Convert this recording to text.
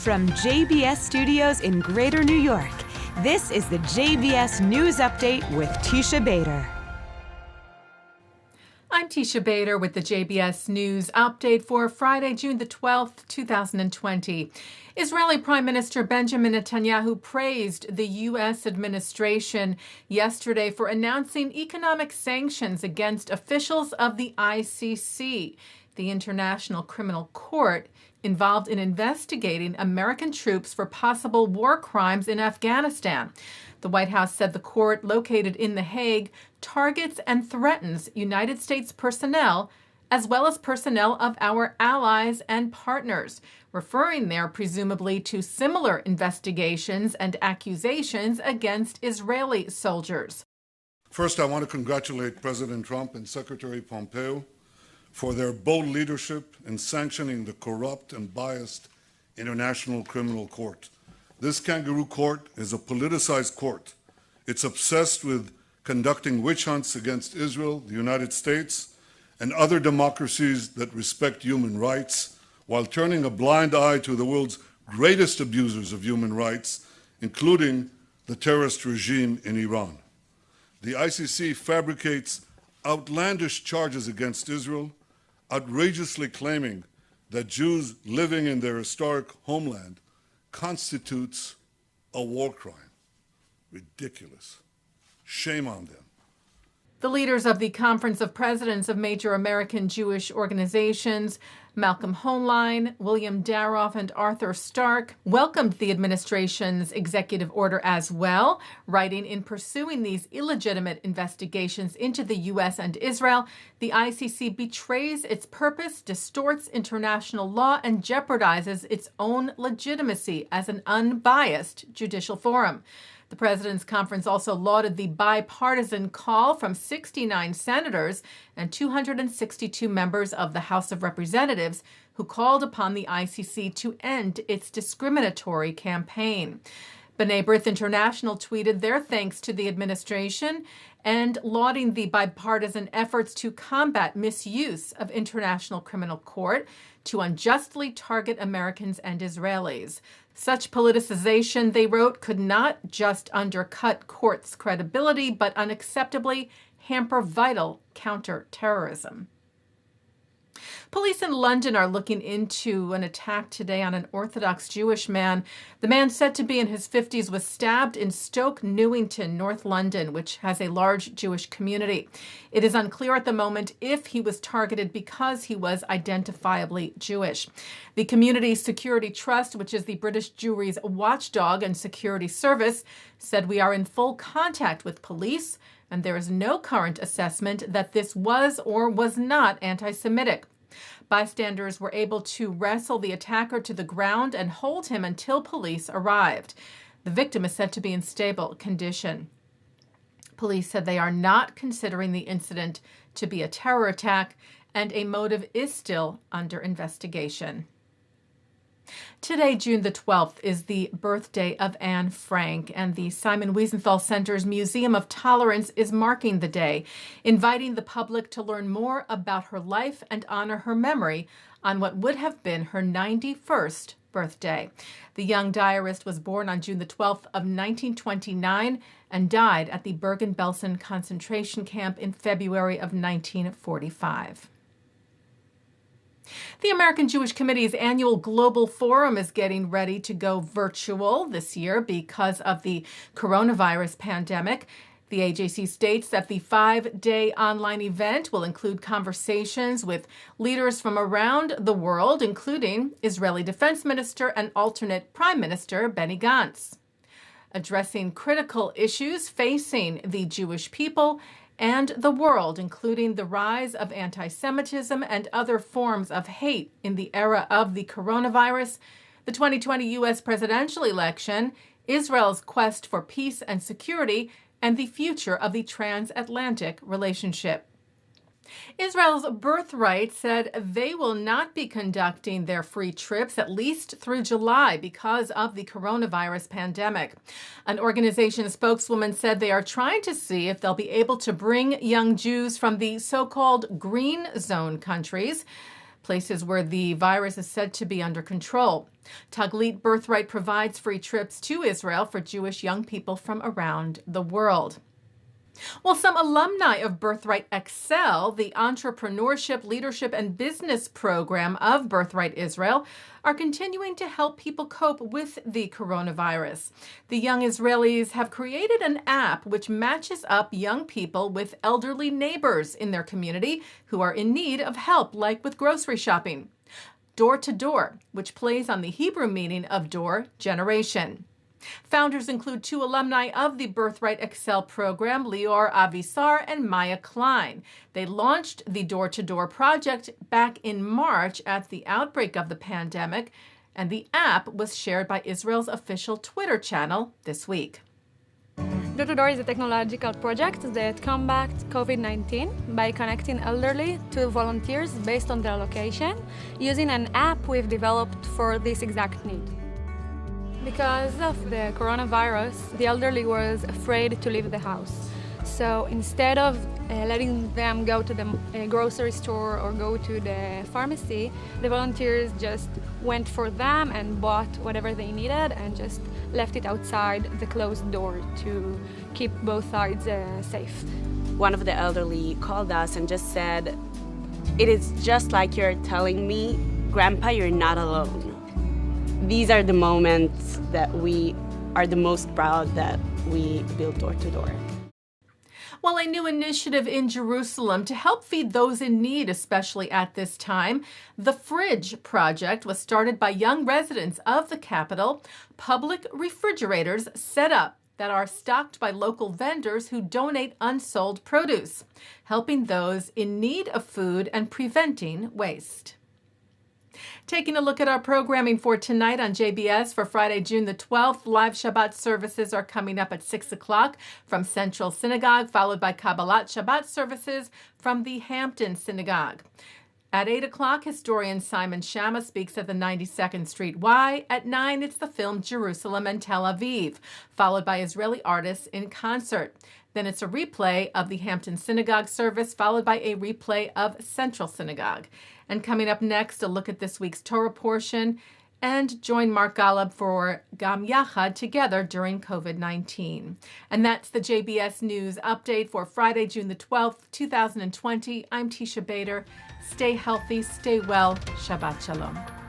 From JBS Studios in Greater New York, this is the JBS News Update with Teisha Bader. I'm Teisha Bader with the JBS News Update for Friday, June the 12th, 2020. Israeli Prime Minister Benjamin Netanyahu praised the U.S. administration yesterday for announcing economic sanctions against officials of the ICC, the International Criminal Court, involved in investigating American troops for possible war crimes in Afghanistan. The White House said the court, located in The Hague, targets and threatens United States personnel as well as personnel of our allies and partners, referring there presumably to similar investigations and accusations against Israeli soldiers. First, I want to congratulate President Trump and Secretary Pompeo for their bold leadership in sanctioning the corrupt and biased International Criminal Court. This kangaroo court is a politicized court. It's obsessed with conducting witch hunts against Israel, the United States, and other democracies that respect human rights, while turning a blind eye to the world's greatest abusers of human rights, including the terrorist regime in Iran. The ICC fabricates outlandish charges against Israel, outrageously claiming that Jews living in their historic homeland constitutes a war crime. Ridiculous. Shame on them. The leaders of the Conference of Presidents of Major American Jewish Organizations, Malcolm Hoenlein, William Daroff, and Arthur Stark, welcomed the administration's executive order as well, writing, "In pursuing these illegitimate investigations into the U.S. and Israel, the ICC betrays its purpose, distorts international law, and jeopardizes its own legitimacy as an unbiased judicial forum." The President's Conference also lauded the bipartisan call from 69 senators and 262 members of the House of Representatives who called upon the ICC to end its discriminatory campaign. B'nai B'rith International tweeted their thanks to the administration and lauding the bipartisan efforts to combat misuse of International Criminal Court to unjustly target Americans and Israelis. Such politicization, they wrote, could not just undercut court's credibility, but unacceptably hamper vital counterterrorism. Police in London are looking into an attack today on an Orthodox Jewish man. The man, said to be in his 50s, was stabbed in Stoke Newington, North London, which has a large Jewish community. It is unclear at the moment if he was targeted because he was identifiably Jewish. The Community Security Trust, which is the British Jewry's watchdog and security service, said, "We are in full contact with police, and there is no current assessment that this was or was not anti-Semitic." Bystanders were able to wrestle the attacker to the ground and hold him until police arrived. The victim is said to be in stable condition. Police said they are not considering the incident to be a terror attack, and a motive is still under investigation. Today, June the 12th, is the birthday of Anne Frank, and the Simon Wiesenthal Center's Museum of Tolerance is marking the day, inviting the public to learn more about her life and honor her memory on what would have been her 91st birthday. The young diarist was born on June the 12th of 1929 and died at the Bergen-Belsen concentration camp in February of 1945. The American Jewish Committee's annual Global Forum is getting ready to go virtual this year because of the coronavirus pandemic. The AJC states that the 5-day online event will include conversations with leaders from around the world, including Israeli Defense Minister and alternate Prime Minister Benny Gantz, addressing critical issues facing the Jewish people and the world, including the rise of anti-Semitism and other forms of hate in the era of the coronavirus, the 2020 U.S. presidential election, Israel's quest for peace and security, and the future of the transatlantic relationship. Israel's Birthright said they will not be conducting their free trips at least through July because of the coronavirus pandemic. An organization spokeswoman said they are trying to see if they'll be able to bring young Jews from the so-called green zone countries, places where the virus is said to be under control. Taglit Birthright provides free trips to Israel for Jewish young people from around the world. Well, some alumni of Birthright Excel, the entrepreneurship, leadership, and business program of Birthright Israel, are continuing to help people cope with the coronavirus. The young Israelis have created an app which matches up young people with elderly neighbors in their community who are in need of help, like with grocery shopping. Door to Door, which plays on the Hebrew meaning of door, generation. Founders include 2 alumni of the Birthright Excel program, Lior Avisar and Maya Klein. They launched the Door to Door project back in March at the outbreak of the pandemic, and the app was shared by Israel's official Twitter channel this week. Door to Door is a technological project that combats COVID-19 by connecting elderly to volunteers based on their location using an app we've developed for this exact need. Because of the coronavirus, the elderly was afraid to leave the house. So instead of letting them go to the grocery store or go to the pharmacy, the volunteers just went for them and bought whatever they needed and just left it outside the closed door to keep both sides safe. One of the elderly called us and just said, "It is just like you're telling me, Grandpa, you're not alone." These are the moments that we are the most proud that we built Door to Door. Well, a new initiative in Jerusalem to help feed those in need, especially at this time. The Fridge Project was started by young residents of the capital. Public refrigerators set up that are stocked by local vendors who donate unsold produce, helping those in need of food and preventing waste. Taking a look at our programming for tonight on JBS for Friday, June the 12th, live Shabbat services are coming up at 6 o'clock from Central Synagogue, followed by Kabbalat Shabbat services from the Hampton Synagogue. At 8 o'clock, historian Simon Shama speaks at the 92nd Street Y. At 9, it's the film Jerusalem and Tel Aviv, followed by Israeli artists in concert. Then it's a replay of the Hampton Synagogue service, followed by a replay of Central Synagogue. And coming up next, a look at this week's Torah portion, and join Mark Golub for Gam Yachad together during COVID-19. And that's the JBS News Update for Friday, June the 12th, 2020. I'm Teisha Bader. Stay healthy, stay well. Shabbat Shalom.